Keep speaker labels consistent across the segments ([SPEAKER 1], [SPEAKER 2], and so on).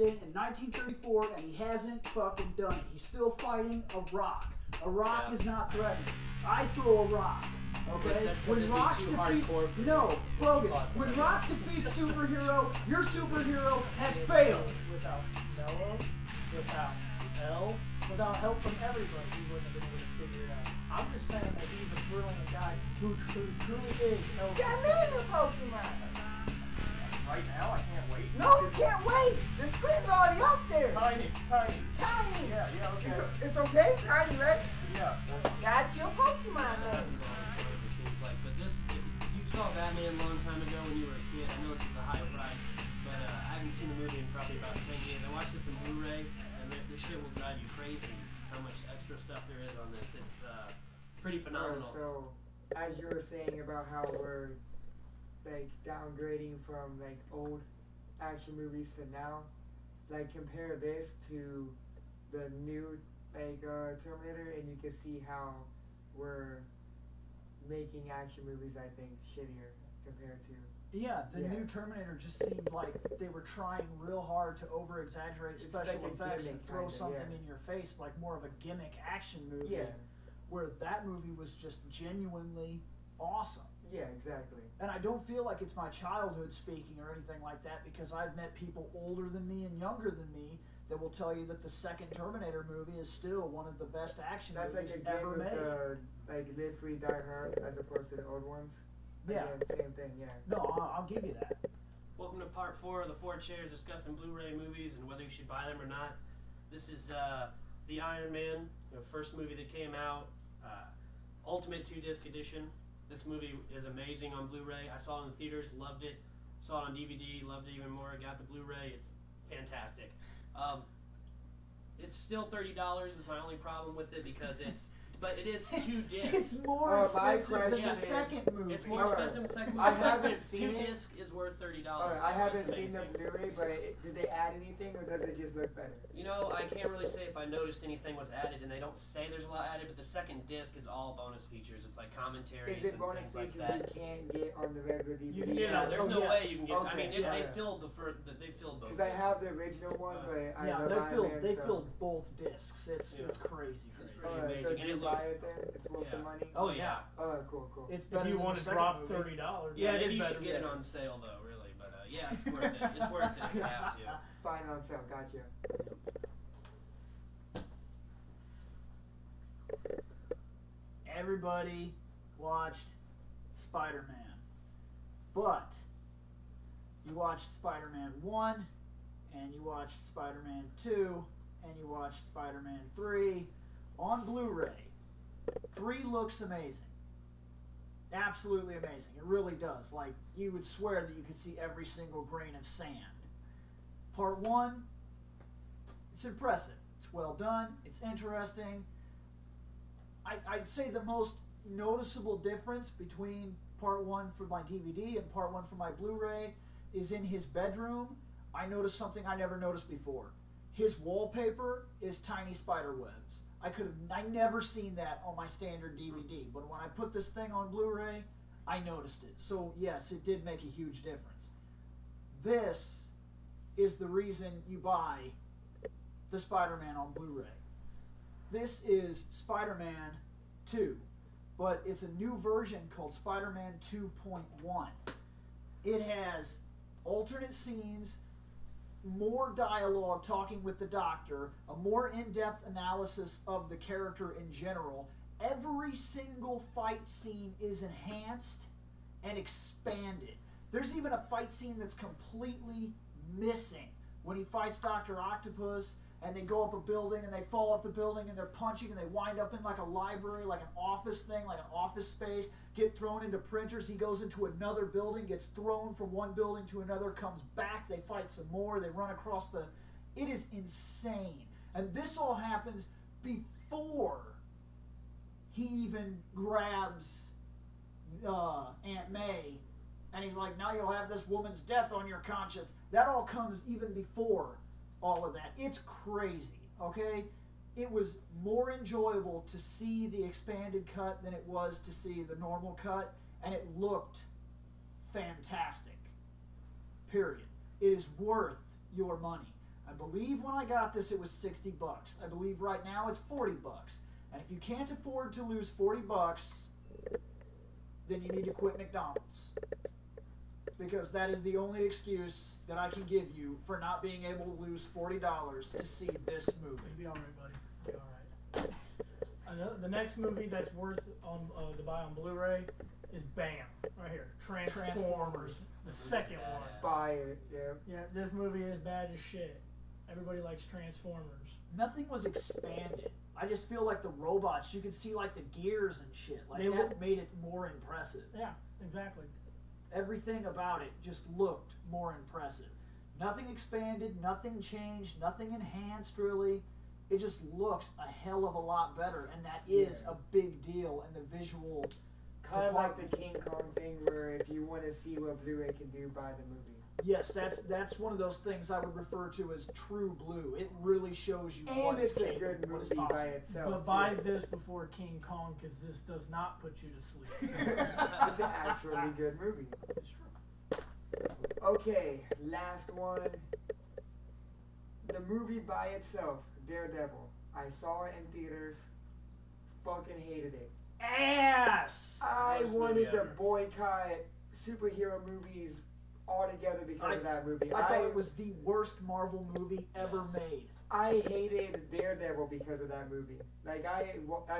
[SPEAKER 1] in 1934, and he hasn't fucking done it. He's still fighting a rock. A rock is not threatening. I throw a rock. Okay? When Rock defeats... No, Bogus. When Rock defeats superhero, your superhero has failed.
[SPEAKER 2] Without Mello, without L, without help from everybody, he wouldn't have been able to figure it out. I'm just saying that he's a brilliant guy who truly is L.
[SPEAKER 3] Yeah, man, the Pokemon.
[SPEAKER 4] Right now, I can't wait.
[SPEAKER 3] No, you can't wait. The screen's already up there.
[SPEAKER 4] Tiny. Yeah, okay.
[SPEAKER 3] It's okay, Tiny, right?
[SPEAKER 4] Yeah.
[SPEAKER 3] That's your Pokemon name.
[SPEAKER 5] But this, if you saw Batman a long time ago when you were a kid, I know this is a high price, but I haven't seen the movie in probably about 10 years. I watched this in Blu-ray, and this shit will drive you crazy how much extra stuff there is on this. It's pretty phenomenal.
[SPEAKER 6] So, as you were saying about how we're like downgrading from like old action movies to now, like compare this to the new like Terminator, and you can see how we're making action movies, I think, shittier compared to.
[SPEAKER 1] Yeah, the new Terminator just seemed like they were trying real hard to over-exaggerate special effects and throw something in your face, like more of a gimmick action movie.
[SPEAKER 6] Yeah.
[SPEAKER 1] Where that movie was just genuinely awesome.
[SPEAKER 6] Yeah, exactly.
[SPEAKER 1] And I don't feel like it's my childhood speaking or anything like that, because I've met people older than me and younger than me that will tell you that the second Terminator movie is still one of the best action movies ever made.
[SPEAKER 6] Like Live Free, Die Hard, as opposed to the old ones.
[SPEAKER 1] Yeah.
[SPEAKER 6] Again, same thing, yeah.
[SPEAKER 1] No, I'll give you that.
[SPEAKER 5] Welcome to part 4 of the 4 chairs discussing Blu-ray movies and whether you should buy them or not. This is the Iron Man, the first movie that came out, Ultimate 2-disc edition. This movie is amazing on Blu-ray. I saw it in the theaters, loved it. Saw it on DVD, loved it even more. Got the Blu-ray, it's fantastic. It's still $30 is my only problem with it, because but it is 2 discs.
[SPEAKER 1] It's more expensive than the second movie.
[SPEAKER 5] It's more expensive than the second movie.
[SPEAKER 6] I haven't seen
[SPEAKER 5] 2
[SPEAKER 6] it.
[SPEAKER 5] disc is worth $30.
[SPEAKER 6] I haven't seen the Blu-ray, but did they add anything, or does it just look better?
[SPEAKER 5] You know, I can't really say if I noticed anything was added, and they don't say there's a lot added, but the second disc is all bonus features. It's like commentaries and
[SPEAKER 6] bonus
[SPEAKER 5] things like
[SPEAKER 6] features
[SPEAKER 5] that.
[SPEAKER 6] you can't get on the regular DVD?
[SPEAKER 5] There's no way you can get.
[SPEAKER 6] Okay.
[SPEAKER 5] I mean, they filled the first. They filled both.
[SPEAKER 6] Because I have the original one, but I love Iron Man,
[SPEAKER 1] they filled both discs. It's crazy.
[SPEAKER 5] It's pretty amazing.
[SPEAKER 6] So
[SPEAKER 5] And
[SPEAKER 6] do you buy it then? It's worth the money?
[SPEAKER 5] Oh yeah.
[SPEAKER 6] Oh, cool.
[SPEAKER 1] It's
[SPEAKER 2] If you want to drop $30,
[SPEAKER 5] yeah, maybe you should get it on sale though, really. But yeah, it's worth it. It's worth it if you have to.
[SPEAKER 6] Fine on sale, gotcha.
[SPEAKER 1] Everybody watched Spider-Man, but you watched Spider-Man 1, and you watched Spider-Man 2, and you watched Spider-Man 3 on Blu-ray. 3 looks amazing. Absolutely amazing. It really does. Like, you would swear that you could see every single grain of sand. Part 1, it's impressive. It's well done. It's interesting. I'd say the most noticeable difference between Part 1 for my DVD and Part 1 for my Blu-ray is in his bedroom. I noticed something I never noticed before. His wallpaper is tiny spider webs. I never seen that on my standard DVD, but when I put this thing on Blu-ray, I noticed it. So yes, it did make a huge difference. This is the reason you buy the Spider-Man on Blu-ray. This is Spider-Man 2, but it's a new version called Spider-Man 2.1. It has alternate scenes, more dialogue talking with the Doctor, a more in-depth analysis of the character in general. Every single fight scene is enhanced and expanded. There's even a fight scene that's completely missing when he fights Dr. Octopus, and they go up a building and they fall off the building and they're punching and they wind up in like a library, like an office thing, like an office space, get thrown into printers. He goes into another building, gets thrown from one building to another, comes back, they fight some more, they run across the... It is insane. And this all happens before he even grabs Aunt May and he's like, now you'll have this woman's death on your conscience. That all comes even before all of that. It's crazy, okay? It was more enjoyable to see the expanded cut than it was to see the normal cut, and it looked fantastic, period. It is worth your money. I believe when I got this it was $60. I believe right now it's $40. And if you can't afford to lose $40, then you need to quit McDonald's. Because that is the only excuse that I can give you for not being able to lose $40 to see this movie.
[SPEAKER 2] You'll be alright, buddy. You'll be alright. The next movie that's worth to buy on Blu-ray is BAM! Right here. Transformers. The second one.
[SPEAKER 6] Buy it, yeah.
[SPEAKER 2] Yeah, this movie is bad as shit. Everybody likes Transformers.
[SPEAKER 1] Nothing was expanded. I just feel like the robots, you could see like the gears and shit. Like
[SPEAKER 2] They
[SPEAKER 1] that
[SPEAKER 2] look-
[SPEAKER 1] made it more impressive.
[SPEAKER 2] Yeah, exactly.
[SPEAKER 1] Everything about it just looked more impressive. Nothing expanded, nothing changed, nothing enhanced really. It just looks a hell of a lot better, and that is a big deal in the visual.
[SPEAKER 6] Kind of like the King Kong thing where if you want to see what Blu-ray can do, buy the movie.
[SPEAKER 1] Yes, that's one of those things I would refer to as true blue. It really shows you
[SPEAKER 6] And
[SPEAKER 1] what
[SPEAKER 6] it's
[SPEAKER 1] is
[SPEAKER 6] a
[SPEAKER 1] capable,
[SPEAKER 6] good
[SPEAKER 1] what is
[SPEAKER 6] movie by
[SPEAKER 1] possible.
[SPEAKER 6] itself.
[SPEAKER 2] But buy this before King Kong, because this does not put you to sleep.
[SPEAKER 6] It's an actually good movie.
[SPEAKER 2] It's true.
[SPEAKER 6] Okay, last one. The movie by itself, Daredevil. I saw it in theaters. Fucking hated it.
[SPEAKER 1] Ass!
[SPEAKER 6] I
[SPEAKER 5] Worst movie
[SPEAKER 6] wanted to
[SPEAKER 5] ever.
[SPEAKER 6] boycott superhero movies altogether because of that movie.
[SPEAKER 1] I thought it was the worst Marvel movie ever
[SPEAKER 5] Yes.
[SPEAKER 1] made.
[SPEAKER 6] I hated Daredevil because of that movie. Like I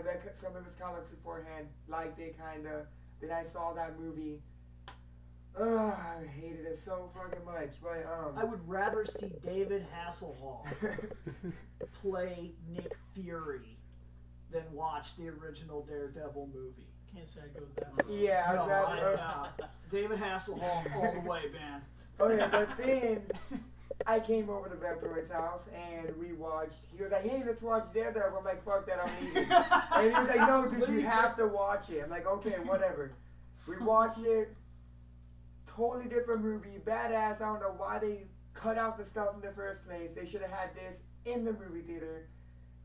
[SPEAKER 6] read some of his comics beforehand, liked it kinda. Then I saw that movie. I hated it so fucking much. But
[SPEAKER 1] I would rather see David Hasselhoff play Nick Fury than watch the original Daredevil movie.
[SPEAKER 2] Can't say I go with that one.
[SPEAKER 6] yeah,
[SPEAKER 1] No,
[SPEAKER 6] I'd rather.
[SPEAKER 1] David Hasselhoff all the way, man.
[SPEAKER 6] Okay, but then I came over to Reploid's house and we watched. He was like, "Hey, let's watch Daredevil." I'm like, "Fuck that, I'm leaving." And he was like, "No, dude, you have to watch it." I'm like, "Okay, whatever." We watched it. Totally different movie, badass. I don't know why they cut out the stuff in the first place. They should have had this in the movie theater.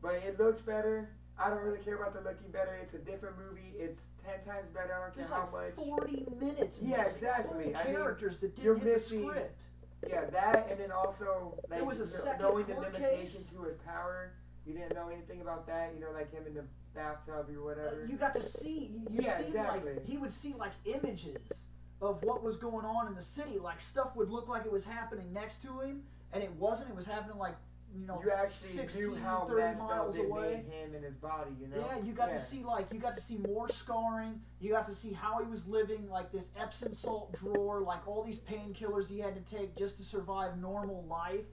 [SPEAKER 6] But it looks better. I don't really care about the looking better. It's a different movie. It's 10 times better. I don't care
[SPEAKER 1] There's
[SPEAKER 6] how
[SPEAKER 1] like
[SPEAKER 6] much.
[SPEAKER 1] 40 minutes.
[SPEAKER 6] Yeah,
[SPEAKER 1] missing.
[SPEAKER 6] exactly.
[SPEAKER 1] Full
[SPEAKER 6] I mean,
[SPEAKER 1] characters that
[SPEAKER 6] you're
[SPEAKER 1] didn't hit the
[SPEAKER 6] missing-
[SPEAKER 1] script.
[SPEAKER 6] Yeah, that, and then also like
[SPEAKER 1] There was a second
[SPEAKER 6] knowing the
[SPEAKER 1] court
[SPEAKER 6] limitation
[SPEAKER 1] case.
[SPEAKER 6] to his power. You didn't know anything about that. You know, like him in the bathtub or whatever.
[SPEAKER 1] You got to see. You
[SPEAKER 6] Yeah,
[SPEAKER 1] see
[SPEAKER 6] exactly.
[SPEAKER 1] like he would see like images of what was going on in the city. Like stuff would look like it was happening next to him, and it wasn't. It was happening like
[SPEAKER 6] You actually
[SPEAKER 1] 16,
[SPEAKER 6] knew how
[SPEAKER 1] 30
[SPEAKER 6] messed up
[SPEAKER 1] miles
[SPEAKER 6] it
[SPEAKER 1] away.
[SPEAKER 6] made him and his body. You know.
[SPEAKER 1] Yeah, you got to see more scarring. You got to see how he was living, like this Epsom salt drawer, like all these painkillers he had to take just to survive normal life.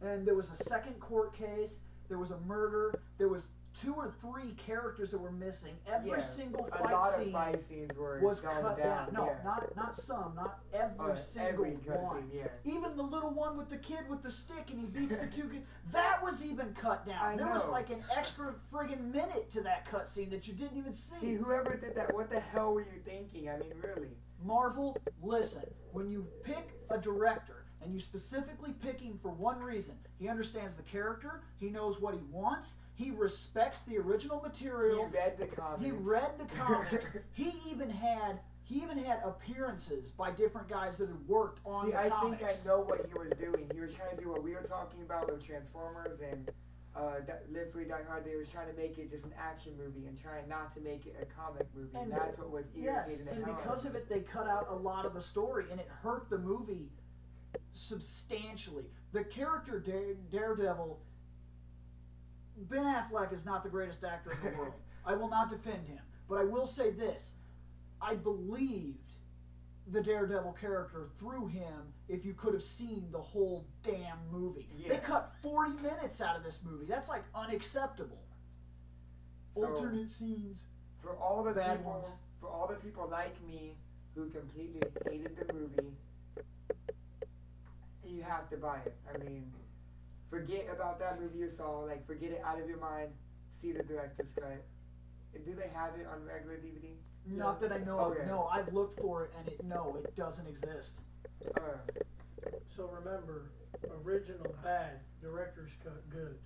[SPEAKER 1] And there was a second court case. There was a murder. There was 2 or 3 characters that were missing. Every single
[SPEAKER 6] a
[SPEAKER 1] fight
[SPEAKER 6] lot
[SPEAKER 1] scene
[SPEAKER 6] of fight scenes were
[SPEAKER 1] was
[SPEAKER 6] gone
[SPEAKER 1] cut down. No,
[SPEAKER 6] yeah.
[SPEAKER 1] not some, not every single
[SPEAKER 6] every cut
[SPEAKER 1] one.
[SPEAKER 6] scene, yeah.
[SPEAKER 1] Even the little one with the kid with the stick and he beats the 2 kids, that was even cut down.
[SPEAKER 6] I
[SPEAKER 1] There was
[SPEAKER 6] know.
[SPEAKER 1] like an extra friggin' minute to that cutscene that you didn't even see.
[SPEAKER 6] See, whoever did that, what the hell were you thinking? I mean, really.
[SPEAKER 1] Marvel, listen, when you pick a director and you specifically pick him for one reason, he understands the character, he knows what he wants, he respects the original material.
[SPEAKER 6] He read the comics.
[SPEAKER 1] He read the comics. He even had appearances by different guys that had worked on
[SPEAKER 6] See,
[SPEAKER 1] the
[SPEAKER 6] I
[SPEAKER 1] comics.
[SPEAKER 6] think I know what he was doing. He was trying to do what we were talking about with Transformers and Live Free Die Hard. They was trying to make it just an action movie and trying not to make it a comic movie. And that's what was
[SPEAKER 1] Yes,
[SPEAKER 6] irritating the
[SPEAKER 1] and
[SPEAKER 6] hell out
[SPEAKER 1] because
[SPEAKER 6] of
[SPEAKER 1] of it, they cut out a lot of the story, and it hurt the movie substantially. The character Daredevil, Ben Affleck is not the greatest actor in the world. I will not defend him, but I will say this: I believed the Daredevil character through him if you could have seen the whole damn movie.
[SPEAKER 6] Yeah.
[SPEAKER 1] They cut 40 minutes out of this movie. That's like unacceptable.
[SPEAKER 6] So-
[SPEAKER 1] Alternate scenes.
[SPEAKER 6] For all the
[SPEAKER 1] Bad
[SPEAKER 6] people,
[SPEAKER 1] ones.
[SPEAKER 6] for all the people like me who completely hated the movie, you have to buy it. I mean, forget about that movie you saw. Like, forget it out of your mind. See the director's cut. And do they have it on regular DVD?
[SPEAKER 1] Not that I know
[SPEAKER 6] Okay.
[SPEAKER 1] of. No, I've looked for it, and it doesn't exist.
[SPEAKER 2] So remember, original bad, director's cut good.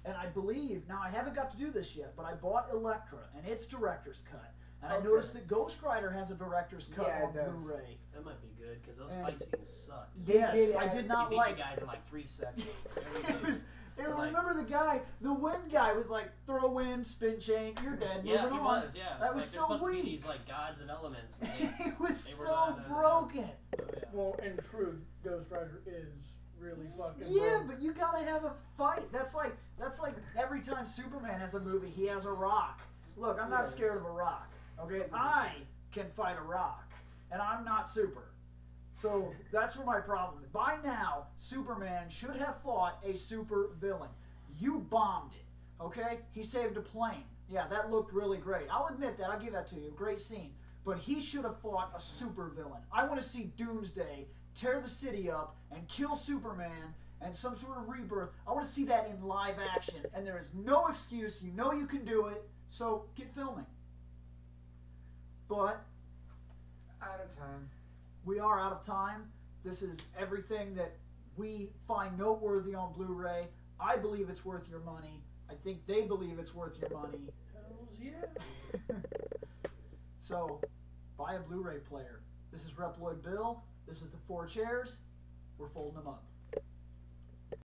[SPEAKER 1] And I believe, now I haven't got to do this yet, but I bought Elektra, and it's director's cut. And I
[SPEAKER 2] Okay.
[SPEAKER 1] noticed that Ghost Rider has a director's cut
[SPEAKER 6] Yeah, it
[SPEAKER 1] on
[SPEAKER 6] does.
[SPEAKER 1] Blu-ray.
[SPEAKER 5] That might be good because those
[SPEAKER 1] And-
[SPEAKER 5] fight scenes sucked.
[SPEAKER 1] Yes,
[SPEAKER 6] did
[SPEAKER 1] I
[SPEAKER 6] add-
[SPEAKER 1] did
[SPEAKER 5] You
[SPEAKER 1] not
[SPEAKER 5] beat
[SPEAKER 1] like.
[SPEAKER 5] the guys in like 3 seconds. Every
[SPEAKER 1] It
[SPEAKER 5] day.
[SPEAKER 1] was. And
[SPEAKER 5] Like-
[SPEAKER 1] remember the wind guy was like, throw wind, spin chain, you're dead.
[SPEAKER 5] Yeah,
[SPEAKER 1] moving
[SPEAKER 5] he
[SPEAKER 1] on.
[SPEAKER 5] was. Yeah,
[SPEAKER 1] That was
[SPEAKER 5] like,
[SPEAKER 1] so
[SPEAKER 5] they're supposed to be
[SPEAKER 1] weak.
[SPEAKER 5] these like gods of elements. And they,
[SPEAKER 1] It was
[SPEAKER 5] they were
[SPEAKER 1] so
[SPEAKER 5] not,
[SPEAKER 1] broken.
[SPEAKER 5] oh, yeah.
[SPEAKER 2] Well, in truth, Ghost Rider is really fucking
[SPEAKER 1] Yeah,
[SPEAKER 2] broke.
[SPEAKER 1] but you gotta have a fight. That's like every time Superman has a movie, he has a rock. Look, I'm not
[SPEAKER 6] Yeah.
[SPEAKER 1] scared of a rock. Okay, I can fight a rock, and I'm not super. So that's where my problem is. By now, Superman should have fought a super villain. You bombed it. Okay, he saved a plane. Yeah, that looked really great. I'll admit that. I'll give that to you. Great scene. But he should have fought a super villain. I want to see Doomsday tear the city up and kill Superman and some sort of rebirth. I want to see that in live action. And there is no excuse. You know you can do it. So get filming. But
[SPEAKER 6] Out of time.
[SPEAKER 1] we are out of time. This is everything that we find noteworthy on Blu-ray. I believe it's worth your money. I think they believe it's worth your money.
[SPEAKER 2] Hells yeah.
[SPEAKER 1] So, buy a Blu-ray player. This is Reploid Bill. This is the 4 chairs. We're folding them up.